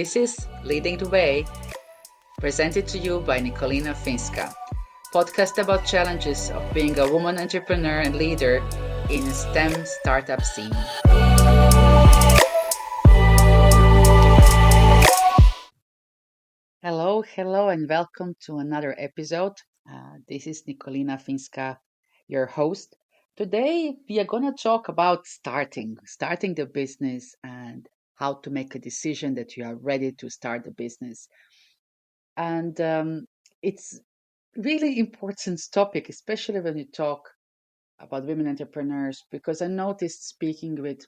This is Leading the Way, presented to you by Nikolina Finska, podcast about challenges of being a woman entrepreneur and leader in a STEM startup scene. Hello, and welcome to another episode. This is Nikolina Finska, your host. Today, we are going to talk about starting the business and how to make a decision that you are ready to start the business. And it's really important topic, especially when you talk about women entrepreneurs, because I noticed speaking with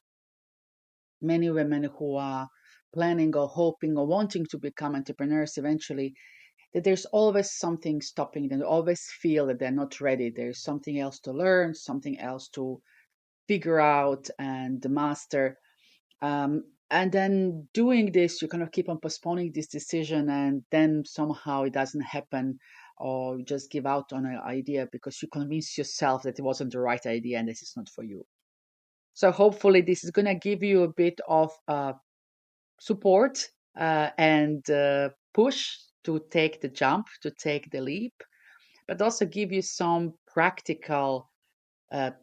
many women who are planning or hoping or wanting to become entrepreneurs eventually, that there's always something stopping them. They always feel that they're not ready. There's something else to learn, something else to figure out and master. And then doing this, you kind of keep on postponing this decision, and then somehow it doesn't happen, or you just give out on an idea because you convince yourself that it wasn't the right idea and this is not for you. So hopefully, this is going to give you a bit of support and push to take the jump, to take the leap, but also give you some practical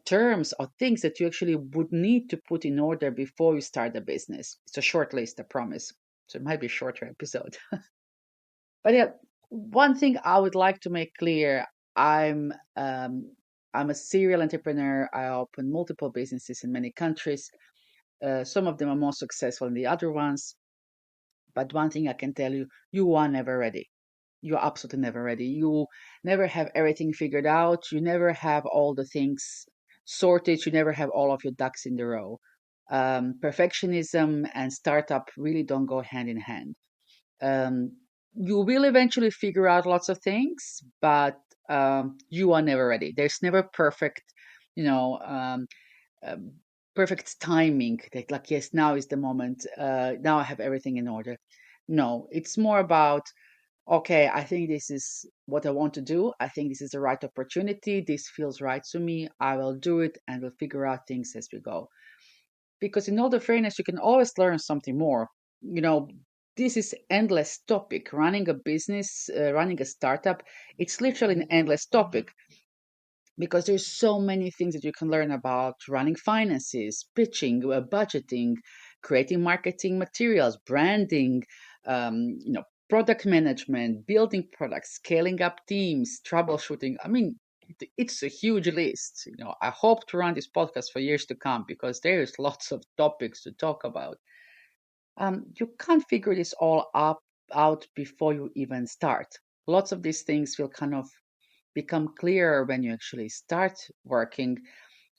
terms or things that you actually would need to put in order before you start the business. It's a short list, I promise. So it might be a shorter episode. But yeah, one thing I would like to make clear: I'm um, I'm a serial entrepreneur. I open multiple businesses in many countries. Some of them are more successful than the other ones. But one thing I can tell you: you are never ready. You're absolutely never ready. You never have everything figured out. You never have all the things sorted. You never have all of your ducks in the row. Perfectionism and startup really don't go hand in hand. Um, you will eventually figure out lots of things, but you are never ready. There's never perfect, you know, um, perfect timing. Like, yes, now is the moment. Now I have everything in order. No, it's more about, okay, I think this is what I want to do. I think this is the right opportunity. This feels right to me. I will do it and we'll figure out things as we go. Because in all the fairness, you can always learn something more. You know, this is endless topic. Running a business, running a startup, it's literally an endless topic because there's so many things that you can learn about running finances, pitching, budgeting, creating marketing materials, branding, product management, building products, scaling up teams, troubleshooting. I mean, it's a huge list. I hope to run this podcast for years to come because there's lots of topics to talk about. You can't figure this all out before you even start. Lots of these things will kind of become clearer when you actually start working.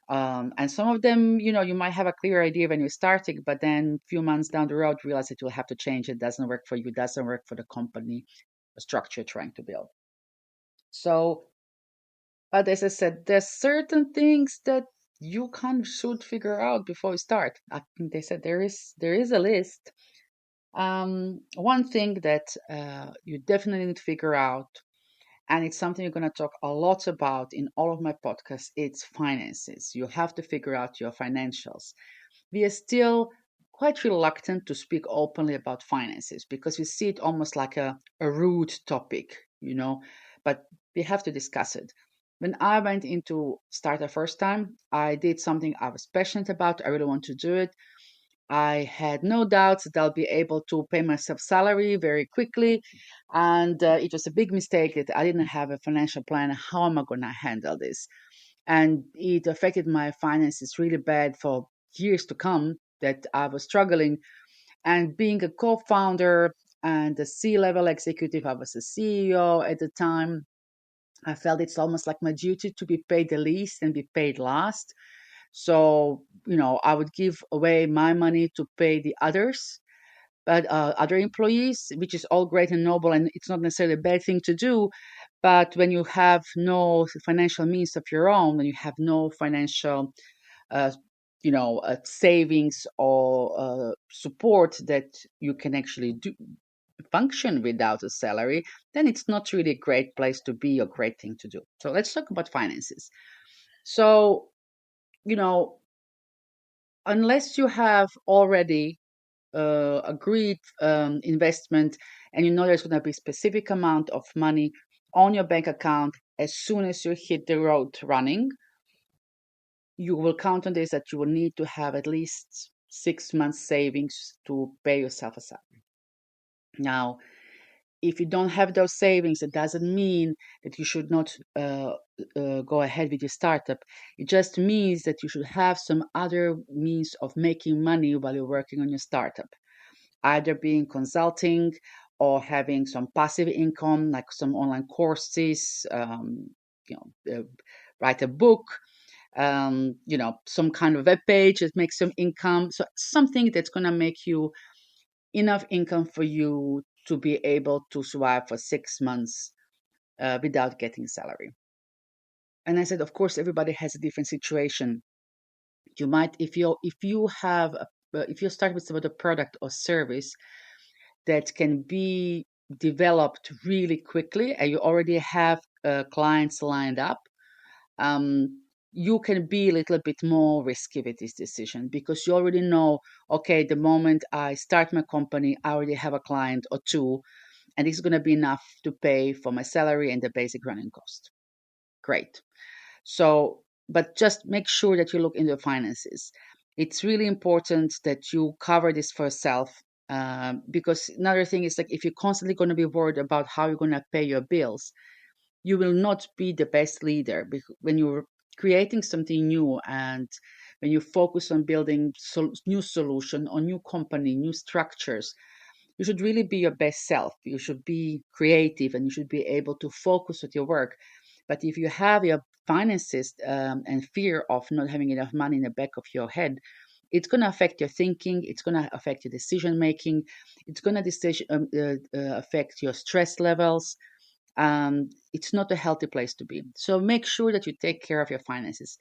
And some of them, you might have a clear idea when you're starting, but then a few months down the road, realize that you'll have to change. It doesn't work for you, doesn't work for the company, the structure you're trying to build. So, but as I said, there's certain things that you should figure out before you start. I think they said there is a list. One thing that you definitely need to figure out, and it's something you're going to talk a lot about in all of my podcasts, it's finances. You have to figure out your financials. We are still quite reluctant to speak openly about finances because we see it almost like a rude topic, but we have to discuss it. When I went into start the first time, I did something I was passionate about. I really want to do it. I had no doubts that I'll be able to pay myself salary very quickly. And it was a big mistake that I didn't have a financial plan. How am I going to handle this? And it affected my finances really bad for years to come, that I was struggling. And being a co-founder and a C-level executive, I was a CEO at the time. I felt it's almost like my duty to be paid the least and be paid last. So, I would give away my money to pay the others, but other employees, which is all great and noble, and it's not necessarily a bad thing to do. But when you have no financial means of your own, when you have no financial, uh, savings or support that you can actually function without a salary, then it's not really a great place to be or great thing to do. So let's talk about finances. So, unless you have already agreed investment, and you know there's going to be a specific amount of money on your bank account as soon as you hit the road running, you will count on this that you will need to have at least 6 months savings to pay yourself a salary. Now, if you don't have those savings, it doesn't mean that you should not go ahead with your startup. It just means that you should have some other means of making money while you're working on your startup, either being consulting or having some passive income, like some online courses, you know, write a book, some kind of web page that makes some income. So something that's going to make you enough income for you to be able to survive for 6 months without getting salary. And I said, of course, everybody has a different situation. You might, if you start with a product or service that can be developed really quickly and you already have clients lined up, you can be a little bit more risky with this decision because you already know, okay, the moment I start my company, I already have a client or two, and this is going to be enough to pay for my salary and the basic running cost. Great. So, but just make sure that you look into finances. It's really important that you cover this for yourself, because another thing is like if you're constantly going to be worried about how you're going to pay your bills, you will not be the best leader when you're creating something new and when you focus on building new solution or new company, new structures. You should really be your best self. You should be creative and you should be able to focus with your work. But if you have your finances and fear of not having enough money in the back of your head, it's going to affect your thinking. It's going to affect your decision making. It's going to affect your stress levels. It's not a healthy place to be. So make sure that you take care of your finances.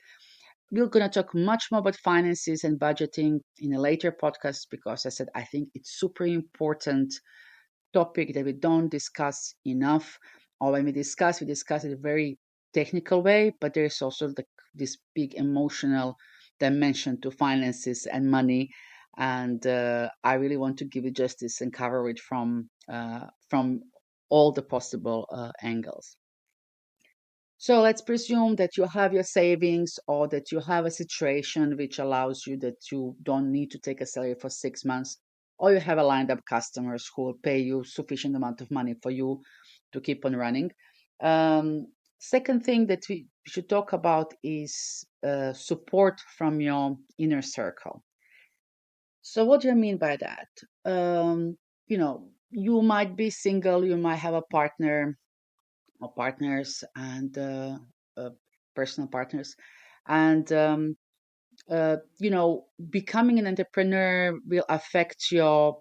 We're going to talk much more about finances and budgeting in a later podcast because I said I think it's super important topic that we don't discuss enough. Or when we discuss it in a very technical way, but there's also this big emotional dimension to finances and money. And I really want to give it justice and cover it from all the possible angles. So let's presume that you have your savings or that you have a situation which allows you that you don't need to take a salary for 6 months, or you have a lined up customers who will pay you sufficient amount of money for you to keep on running. Second thing that we should talk about is support from your inner circle. So what do I mean by that? You might be single, you might have a partner or partners and uh, personal partners, and becoming an entrepreneur will affect your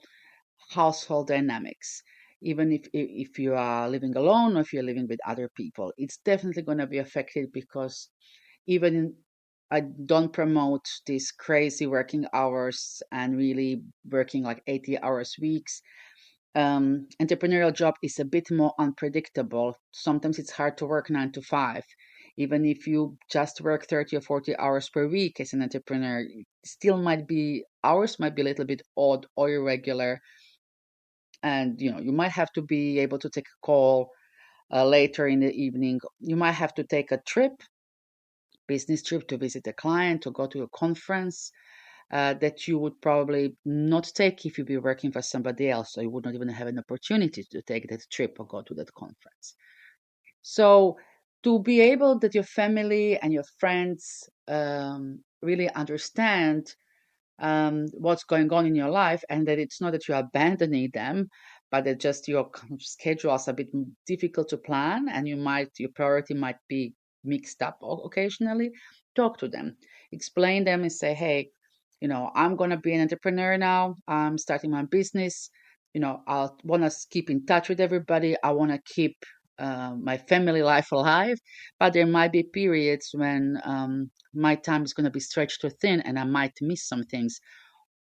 household dynamics. Even if you are living alone or if you're living with other people, it's definitely going to be affected because even I don't promote these crazy working hours and really working like 80 hours weeks. Entrepreneurial job is a bit more unpredictable. Sometimes it's hard to work 9 to 5. Even if you just work 30 or 40 hours per week as an entrepreneur, still might be hours might be a little bit odd or irregular. And you might have to be able to take a call later in the evening. You might have to take a business trip to visit a client or go to a conference that you would probably not take if you'd be working for somebody else, so you would not even have an opportunity to take that trip or go to that conference. So to be able that your family and your friends really understand what's going on in your life and that it's not that you're abandoning them, but that just your schedules are a bit difficult to plan and your priority might be mixed up occasionally. Talk to them, explain them and say, hey, I'm going to be an entrepreneur now. I'm starting my business. I want to keep in touch with everybody. I want to keep my family life alive, but there might be periods when my time is going to be stretched too thin and I might miss some things,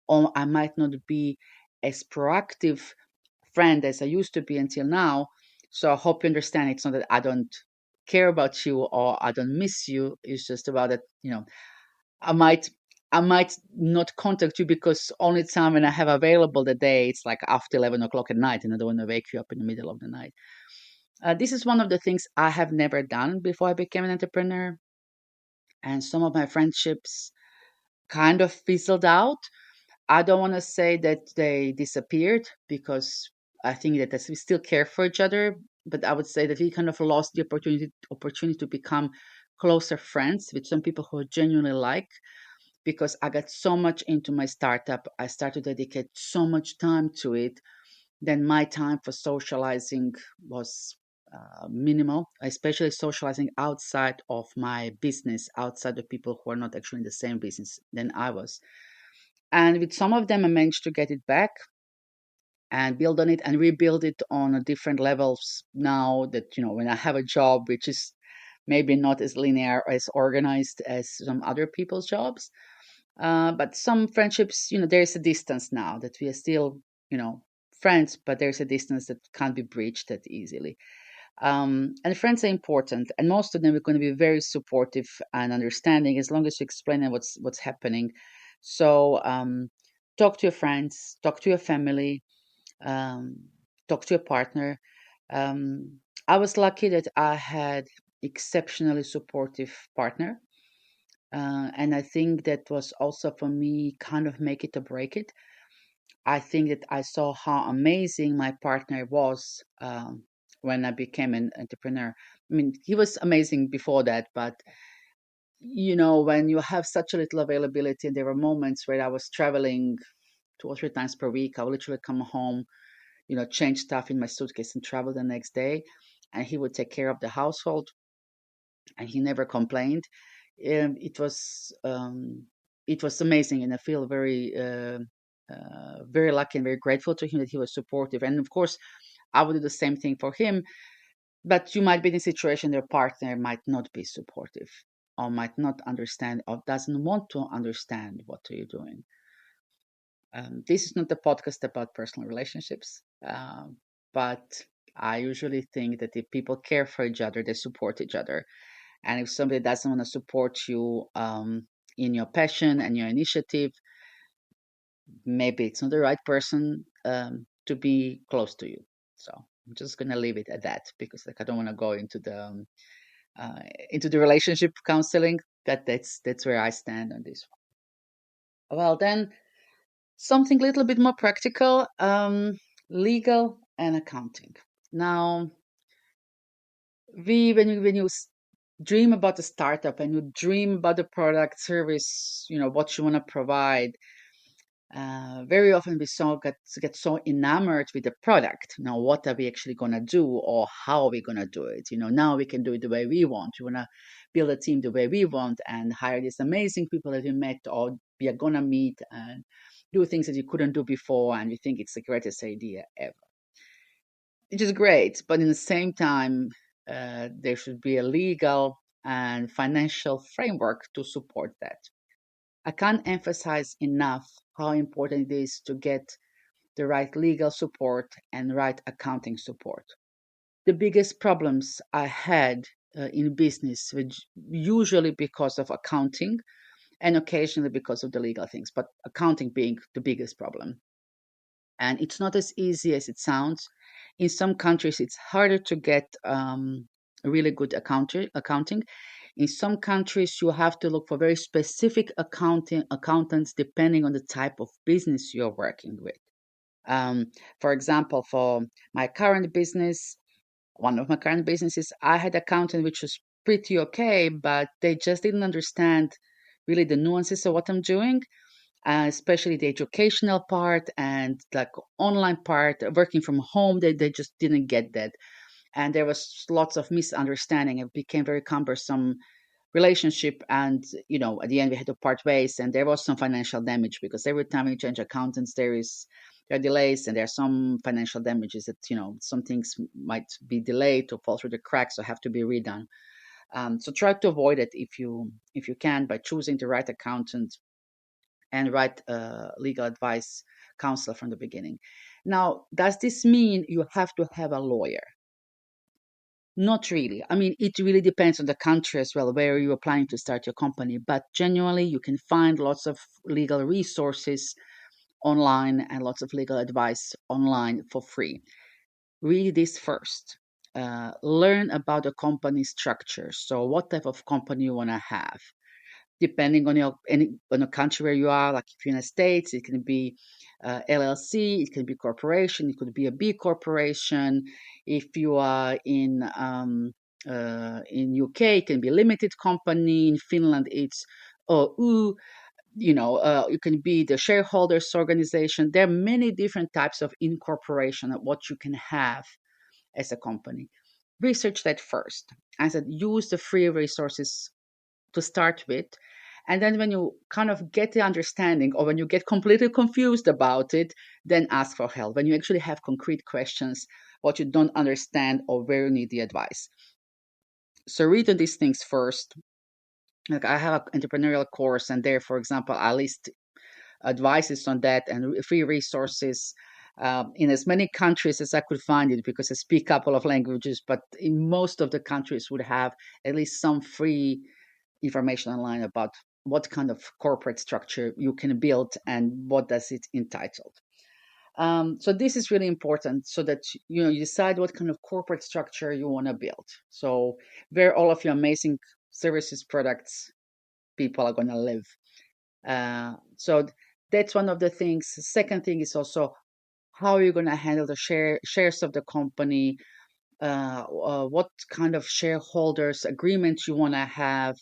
or I might not be as proactive friend as I used to be until now. So I hope you understand it's not that I don't care about you or I don't miss you. It's just about that, I might I might not contact you because only time when I have available the day, it's like after 11 o'clock at night, and I don't want to wake you up in the middle of the night. This is one of the things I have never done before I became an entrepreneur. And some of my friendships kind of fizzled out. I don't want to say that they disappeared because I think that we still care for each other, but I would say that we kind of lost the opportunity to become closer friends with some people who I genuinely like, because I got so much into my startup. I started to dedicate so much time to it. Then my time for socializing was minimal, especially socializing outside of my business, outside of people who are not actually in the same business than I was. And with some of them, I managed to get it back and build on it and rebuild it on a different levels now that, when I have a job, which is maybe not as linear, as organized as some other people's jobs. But some friendships, there's a distance now that we are still, friends, but there's a distance that can't be breached that easily. And friends are important, and most of them are going to be very supportive and understanding as long as you explain them what's happening. So talk to your friends, talk to your family, um, talk to your partner. I was lucky that I had exceptionally supportive partner, and I think that was also for me kind of make it or break it. I think that I saw how amazing my partner was when I became an entrepreneur. I mean, he was amazing before that, but when you have such a little availability, and there were moments where I was traveling 2 or 3 times per week, I would literally come home, change stuff in my suitcase and travel the next day, and he would take care of the household, and he never complained. It was amazing, and I feel very lucky and very grateful to him that he was supportive. And of course, I would do the same thing for him. But you might be in a situation your partner might not be supportive, or might not understand, or doesn't want to understand what you're doing. This is not a podcast about personal relationships, but I usually think that if people care for each other, they support each other. And if somebody doesn't want to support you in your passion and your initiative, maybe it's not the right person to be close to you. So I'm just gonna leave it at that, because like I don't want to go into the relationship counseling. That's where I stand on this one. Well, then something a little bit more practical, legal and accounting. Now, when you dream about a startup and you dream about the product, service, what you want to provide, very often we get so enamored with the product. Now, what are we actually going to do, or how are we going to do it? Now we can do it the way we want. We want to build a team the way we want and hire these amazing people that we met or we are going to meet, and do things that you couldn't do before. And we think it's the greatest idea ever, which is great. But in the same time, there should be a legal and financial framework to support that. I can't emphasize enough how important it is to get the right legal support and right accounting support. The biggest problems I had in business were usually because of accounting, and occasionally because of the legal things, but accounting being the biggest problem. And it's not as easy as it sounds. In some countries, it's harder to get really good accounting. In some countries, you have to look for very specific accountants depending on the type of business you're working with. For example, for my current business, one of my current businesses, I had accountant which was pretty okay, but they just didn't understand really the nuances of what I'm doing, especially the educational part and like online part, working from home. They just didn't get that. And there was lots of misunderstanding. It became very cumbersome relationship, and at the end we had to part ways, and there was some financial damage because every time you change accountants there are delays, and there are some financial damages that some things might be delayed or fall through the cracks or have to be redone. So try to avoid it if you can, by choosing the right accountant and right legal advice counselor from the beginning. Now, does this mean you have to have a lawyer? Not really. I mean, it really depends on the country as well, where you are planning to start your company. But generally, you can find lots of legal resources online and lots of legal advice online for free. Read this first. Learn about the company structure. So, what type of company you want to have, depending on on the country where you are. Like if you're in the States, it can be LLC, it can be corporation, it could be a B corporation. If you are in UK, it can be a limited company. In Finland, it's OU. It can be the shareholders organization. There are many different types of incorporation of what you can have as a company. Research that first. As I said, use the free resources to start with. And then when you kind of get the understanding, or when you get completely confused about it, then ask for help. When you actually have concrete questions, what you don't understand, or where you need the advice. So read on these things first. Like I have an entrepreneurial course, and there, for example, I list advices on that and free resources in as many countries as I could find it, because I speak a couple of languages, but in most of the countries would have at least some free information online about what kind of corporate structure you can build and what does it entitled. So this is really important, so that you decide what kind of corporate structure you want to build. So where all of your amazing services, products, people are going to live. So that's one of the things. The second thing is also how you're going to handle the shares of the company, what kind of shareholders agreement you want to have,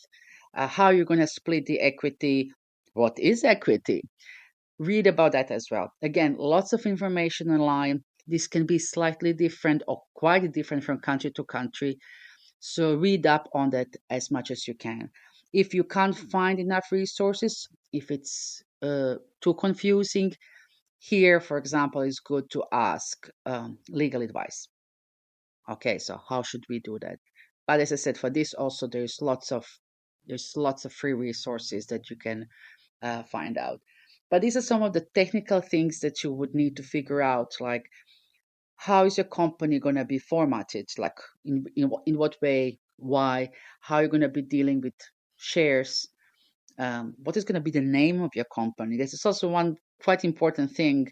how you're going to split the equity, what is equity. Read about that as well. Again, lots of information online. This can be slightly different or quite different from country to country. So read up on that as much as you can. If you can't find enough resources, if it's too confusing, here, for example, it's good to ask legal advice. Okay, so how should we do that? But as I said, for this also there's lots of free resources that you can find out. But these are some of the technical things that you would need to figure out, like how is your company going to be formatted, like in what way, why, how you're going to be dealing with shares, what is going to be the name of your company. This is also one quite important thing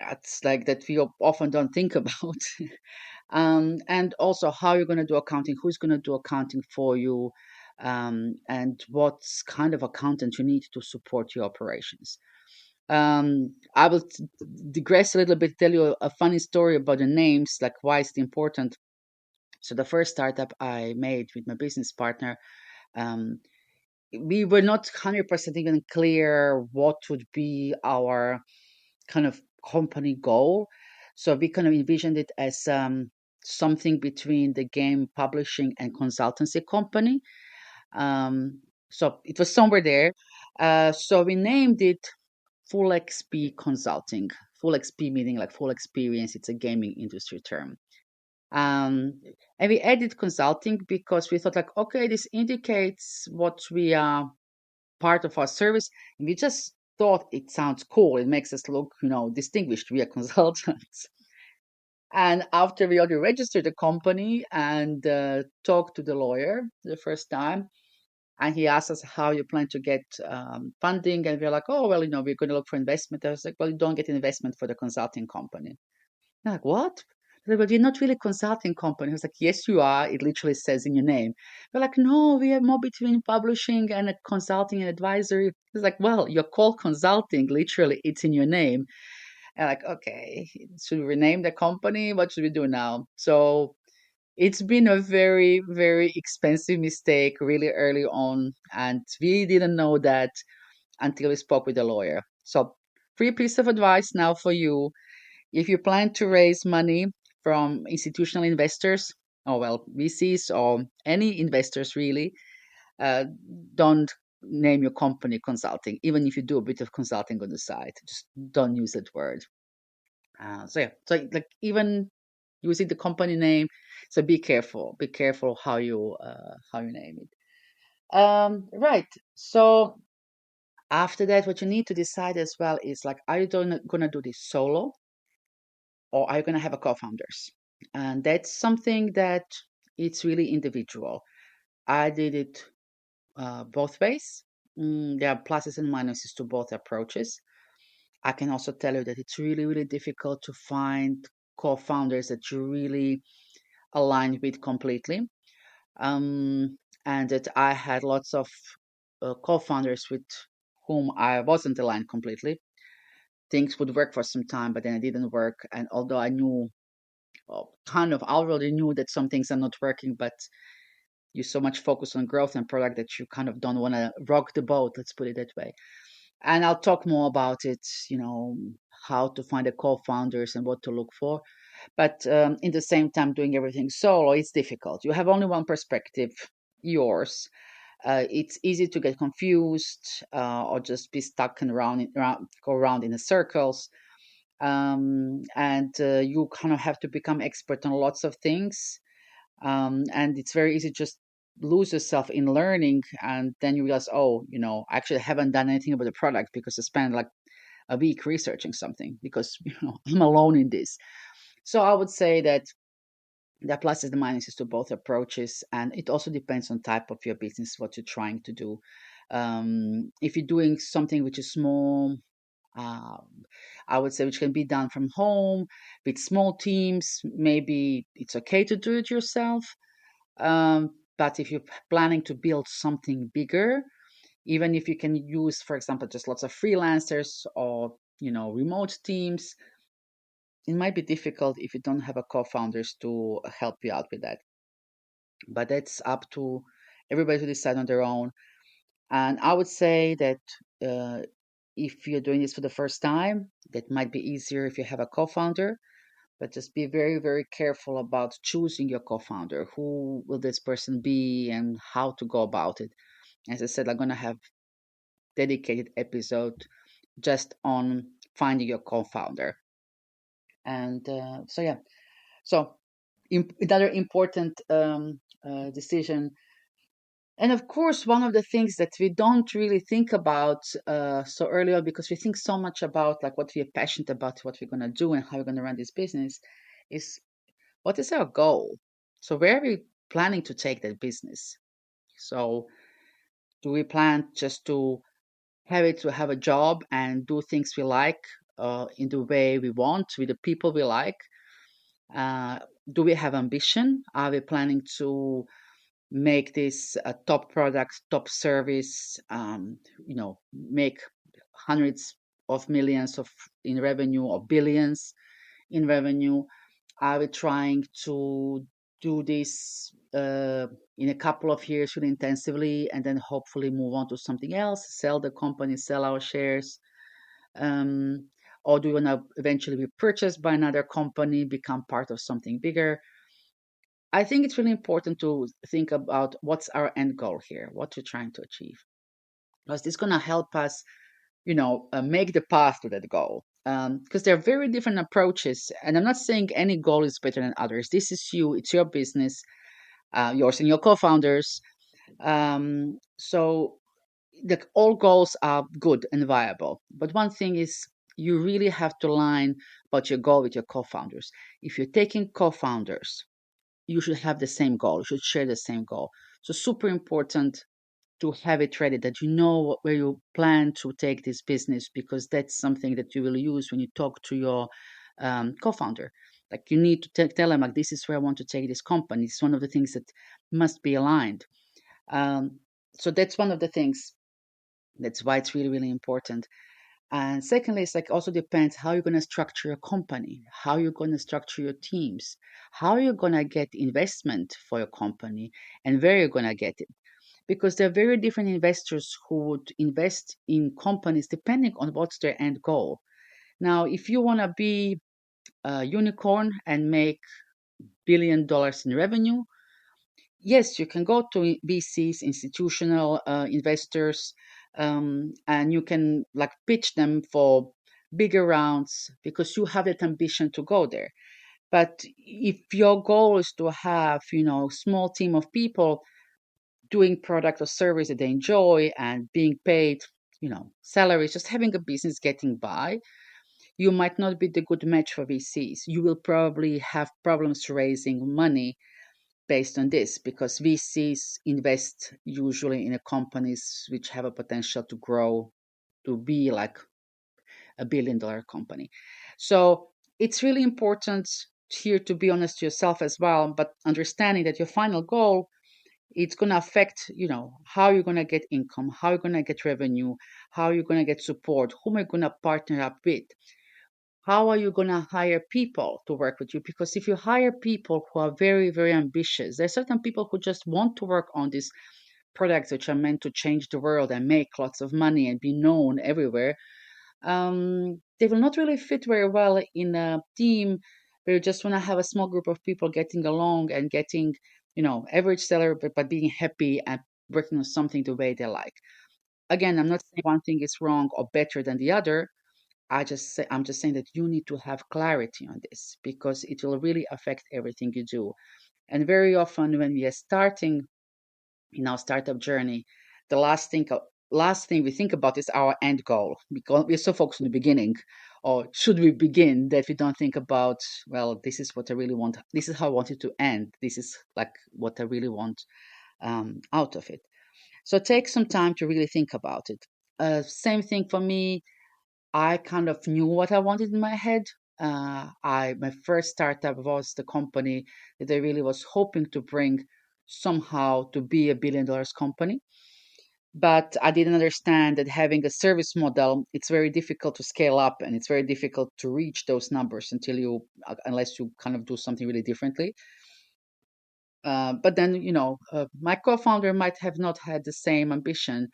that's like that we often don't think about. And also how you're going to do accounting, who's going to do accounting for you, and what kind of accountant you need to support your operations. I will digress a little bit, tell you a funny story about the names, like why it's important. So the first startup I made with my business partner, um, we were not 100% even clear what would be our kind of company goal. So we kind of envisioned it as something between the game publishing and consultancy company. So it was somewhere there. So we named it Full XP Consulting. Full XP meaning like full experience. It's a gaming industry term. Um, and we added consulting because we thought like, okay, this indicates what we are part of our service. And we just thought it sounds cool. It makes us look, distinguished. We are consultants. And after we already registered the company and talked to the lawyer the first time, and he asked us how you plan to get funding, and we're like, oh well, we're going to look for investment. I was like, well, you don't get investment for the consulting company. They're like, what? They're like, well, you're not really a consulting company. I was like, yes, you are. It literally says in your name. They're like, no, we are more between publishing and consulting and advisory. It's like, well, you're called consulting. Literally, it's in your name. And like, okay, should we rename the company? What should we do now? So it's been a very, very expensive mistake really early on. And we didn't know that until we spoke with the lawyer. So, free piece of advice now for you. If you plan to raise money from institutional investors, or well, VCs or any investors really, uh, don't name your company consulting, even if you do a bit of consulting on the side. Just don't use that word. So yeah, so like even using the company name, so be careful. Be careful how you name it. Right. So after that, what you need to decide as well is like, are you gonna do this solo, or are you gonna have a co-founders? And that's something that it's really individual. I did it both ways. There are pluses and minuses to both approaches. I can also tell you that it's really, really difficult to find co-founders that you really align with completely. Um, and that I had lots of co-founders with whom I wasn't aligned completely. Things would work for some time, but then it didn't work. And although I knew, well, kind of already knew that some things are not working, but you so much focus on growth and product that you kind of don't want to rock the boat. Let's put it that way. And I'll talk more about it, how to find the co-founders and what to look for. But in the same time, doing everything solo, it's difficult. You have only one perspective, yours. It's easy to get confused or just be stuck and go around in the circles. And you kind of have to become expert on lots of things. And it's very easy just lose yourself in learning, and then you realize, oh, I actually haven't done anything about the product because I spent like a week researching something because I'm alone in this. So I would say that there are pluses and minuses to both approaches, and it also depends on type of your business, what you're trying to do. If you're doing something which is small, uh, I would say which can be done from home with small teams, maybe it's okay to do it yourself. But if you're planning to build something bigger, even if you can use, for example, just lots of freelancers or remote teams, it might be difficult if you don't have a co-founders to help you out with that. But that's up to everybody to decide on their own. And I would say that uh, if you're doing this for the first time, that might be easier if you have a co-founder. But just be very, very careful about choosing your co-founder. Who will this person be and how to go about it? As I said, I'm going to have dedicated episode just on finding your co-founder. And so, yeah. So another important decision. And of course, one of the things that we don't really think about so early on, because we think so much about like what we're passionate about, what we're going to do, and how we're going to run this business, is what is our goal? So where are we planning to take that business? So do we plan just to have a job and do things we like in the way we want with the people we like? Uh, do we have ambition? Are we planning to make this a top product, top service? Make hundreds of millions of in revenue or billions in revenue? Are we trying to do this in a couple of years really intensively and then hopefully move on to something else, sell the company, sell our shares? Um, or do we want to eventually be purchased by another company, become part of something bigger? I think it's really important to think about what's our end goal here, what we're trying to achieve, because this is going to help us, make the path to that goal. Because there are very different approaches, and I'm not saying any goal is better than others. This is you; it's your business, yours and your co-founders. So all goals are good and viable, but one thing is you really have to align about your goal with your co-founders. If you're taking co-founders, you should have the same goal. You should share the same goal. So super important to have it ready, that you know where you plan to take this business, because that's something that you will use when you talk to your co-founder. Like you need to tell them, like, this is where I want to take this company. It's one of the things that must be aligned. Um, so that's one of the things. That's why it's really, really important. And secondly, it's like also depends how you're going to structure your company, how you're going to structure your teams, how you're going to get investment for your company, and where you're going to get it. Because there are very different investors who would invest in companies depending on what's their end goal. Now, if you want to be a unicorn and make $1 billion in revenue, yes, you can go to VCs, institutional investors, and you can like pitch them for bigger rounds because you have that ambition to go there. But if your goal is to have, small team of people doing product or service that they enjoy and being paid, salaries, just having a business getting by, you might not be the good match for VCs. You will probably have problems raising money based on this, because VCs invest usually in a companies which have a potential to grow to be like $1 billion company. So it's really important here to be honest to yourself as well, but understanding that your final goal, it's going to affect, how you're going to get income, how you're going to get revenue, how you're going to get support, whom are you going to partner up with, how are you going to hire people to work with you? Because if you hire people who are very, very ambitious, there are certain people who just want to work on these products which are meant to change the world and make lots of money and be known everywhere. They will not really fit very well in a team where you just want to have a small group of people getting along and getting, average salary, but being happy and working on something the way they like. Again, I'm not saying one thing is wrong or better than the other. I'm just saying that you need to have clarity on this because it will really affect everything you do. And very often when we are starting in our startup journey, the last thing we think about is our end goal because we're so focused on the beginning, or should we begin, that we don't think about, well, this is what I really want. This is how I want it to end. This is like what I really want out of it. So take some time to really think about it. Same thing for me. I kind of knew what I wanted in my head. I My first startup was the company that I really was hoping to bring somehow to be $1 billion company. But I didn't understand that having a service model, it's very difficult to scale up and it's very difficult to reach those numbers unless you kind of do something really differently. But then, my co-founder might have not had the same ambition.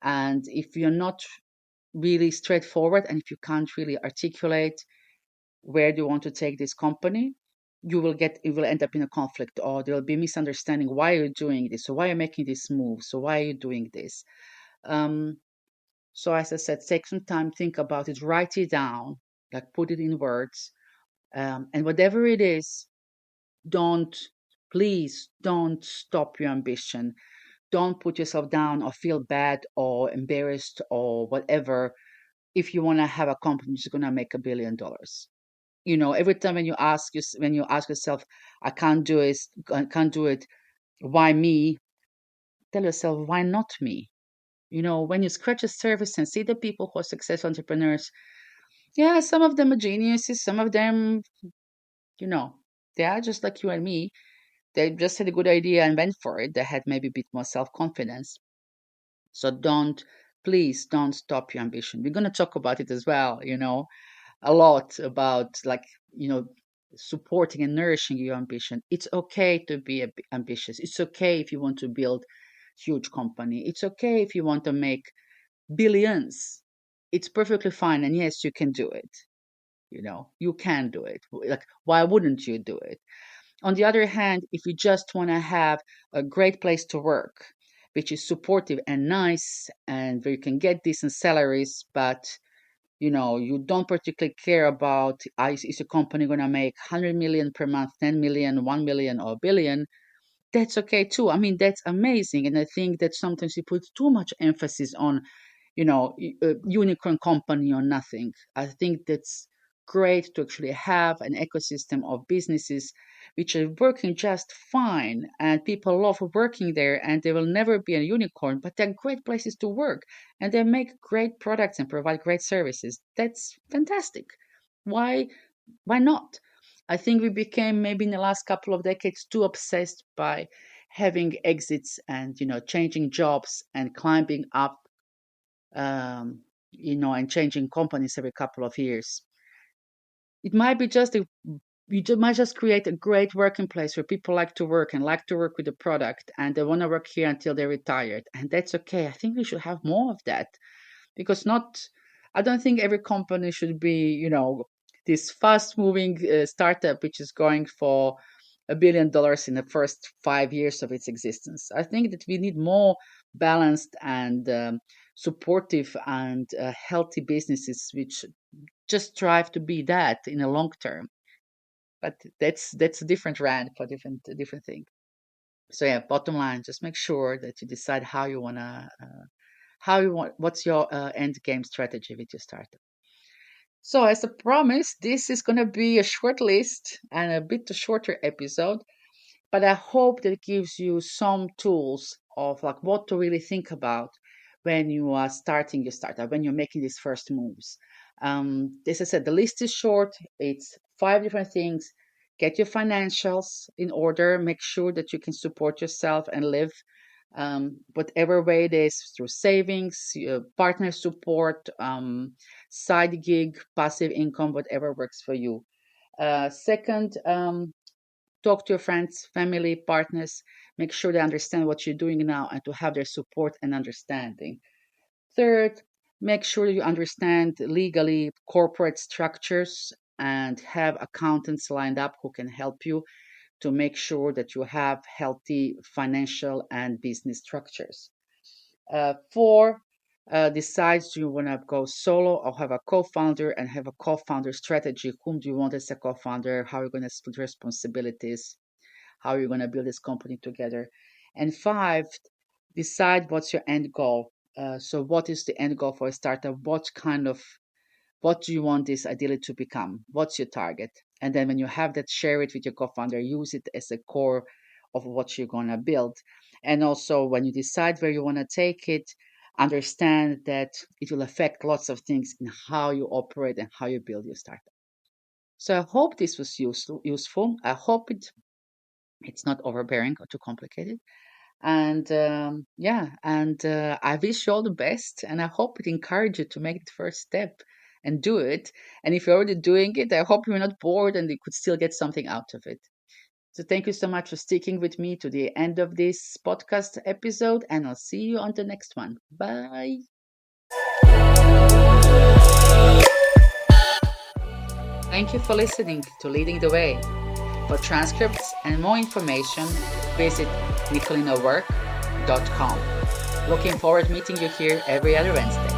And if you're not really straightforward and if you can't really articulate where do you want to take this company, it will end up in a conflict, or there will be misunderstanding. Why are you doing this? So why are you making this move? So why are you doing this? Um, so as I said, take some time, think about it, write it down, like put it in words, and whatever it is, don't please don't stop your ambition. Don't put yourself down or feel bad or embarrassed or whatever if you want to have a company that's going to make $1 billion. Every time when you ask yourself, I can't do it, why me? Tell yourself, why not me? When you scratch the surface and see the people who are successful entrepreneurs, yeah, some of them are geniuses, some of them, you know they are just like you and me. They just had a good idea and went for it. They had maybe a bit more self-confidence. So please don't stop your ambition. We're going to talk about it as well, a lot about, like, you know supporting and nourishing your ambition. It's okay to be ambitious. It's okay if you want to build huge company. It's okay if you want to make billions. It's perfectly fine, and yes, you can do it. You can do it. Like, why wouldn't you do it? On the other hand, if you just want to have a great place to work, which is supportive and nice and where you can get decent salaries, but you don't particularly care about, is a company going to make 100 million per month, 10 million, 1 million, or a billion? That's okay too. I mean, that's amazing. And I think that sometimes we put too much emphasis on, a unicorn company or nothing. I think that's great to actually have an ecosystem of businesses which are working just fine and people love working there, and they will never be a unicorn, but they're great places to work and they make great products and provide great services. That's fantastic. Why why not? I think we became, maybe in the last couple of decades, too obsessed by having exits and changing jobs and climbing up, and changing companies every couple of years. It might be just might just create a great working place where people like to work and like to work with the product, and they want to work here until they're retired, and that's okay. I think we should have more of that, because not I don't think every company should be, this fast moving startup which is going for $1 billion in the first 5 years of its existence. I think that we need more balanced and supportive and healthy businesses which just strive to be that in a long term. But that's a different rant for different thing. So yeah, bottom line, just make sure that you decide what's your end game strategy with your startup. So as a promise, this is going to be a short list and a bit shorter episode. But I hope that it gives you some tools of like what to really think about when you are starting your startup, when you're making these first moves. As I said, the list is short. It's 5 different things. Get your financials in order. Make sure that you can support yourself and live whatever way it is, through savings, partner support, side gig, passive income, whatever works for you. Second, talk to your friends, family, partners. Make sure they understand what you're doing now and to have their support and understanding. Third, make sure you understand legally corporate structures and have accountants lined up who can help you to make sure that you have healthy financial and business structures. Four, decide do you want to go solo or have a co-founder, and have a co-founder strategy. Whom do you want as a co-founder? How are you going to split responsibilities? How are you going to build this company together? And five, decide what's your end goal. So what is the end goal for a startup? What do you want this ideally to become? What's your target? And then when you have that, share it with your co-founder, use it as a core of what you're going to build. And also when you decide where you want to take it, understand that it will affect lots of things in how you operate and how you build your startup. So I hope this was useful. I hope it's not overbearing or too complicated. And I wish you all the best. And I hope it encourages you to make the first step and do it. And if you're already doing it, I hope you're not bored and you could still get something out of it. So thank you so much for sticking with me to the end of this podcast episode. And I'll see you on the next one. Bye. Thank you for listening to Leading the Way. For transcripts and more information, visit nicolinawork.com. Looking forward to meeting you here every other Wednesday.